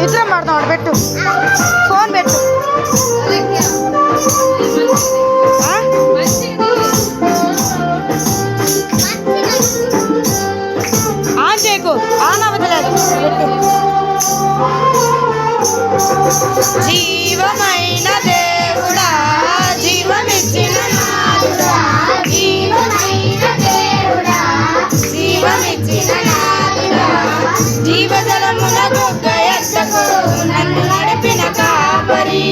ఇట్లా మాడతాడు పెట్టు ఫోన్ పెట్టు ఆన్ చేయకు ఆన్ అవ్వలేదు జీవమైన దేవుడా జీవమిచ్చిన నాదుడా జీవమైన దేవుడా జీవమిచ్చిన నాదుడా జీవజలమున గొగ్గ ఎత్తకు నన్ను నడిపిన కాపరి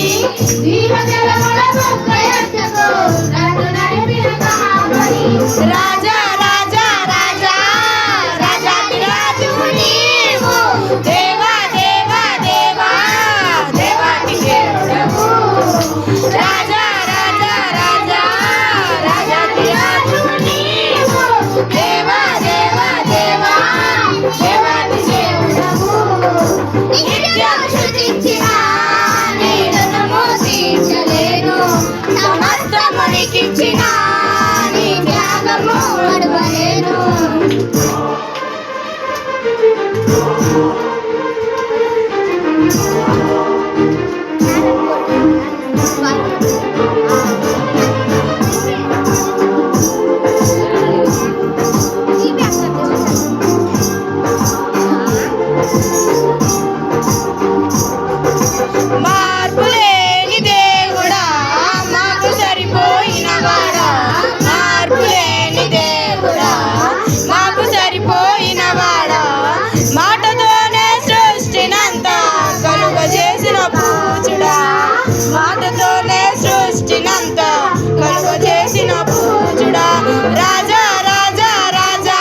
జీవజలమున గొగ్గ ఎత్తకు నన్ను నడిపిన కాపరి రాజా రాజా రాజా రాజాతి రాజు నీవు దేవా దేవా దేవా దేవాతి దేవుడవు రాజా రాజా రాజా రాజాతి రాజు నీవు దేవా దేవా దేవా దేవాతి దేవుడవు నిత్యం స్తుతించిన నీ రుణము తీర్చలేను సమస్తము నీకిచ్చిన నీ త్యాగము మరువలేను మార్పులేని దేవుడా మాకు సరిపోయిన వాడా మార్పులేని దేవుడా మాకు సరిపోయిన వాడా మాటతోనే సృష్టినంత కలుగజేసిన పూజుడా మాటతోనే సృష్టినంత కలుగజేసిన పూజుడా రాజా రాజా రాజా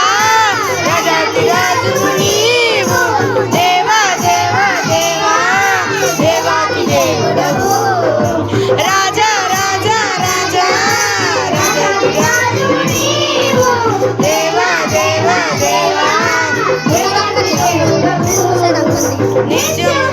రాజాతి రాజు నీవు దేవా దేవా దేవా దేవాతి దేవుడవు రాజా రాజా రాజా రాజాతి రాజు నీవు దేవా దేవా దేవా దేవాతి దేవుడవు నిత్యం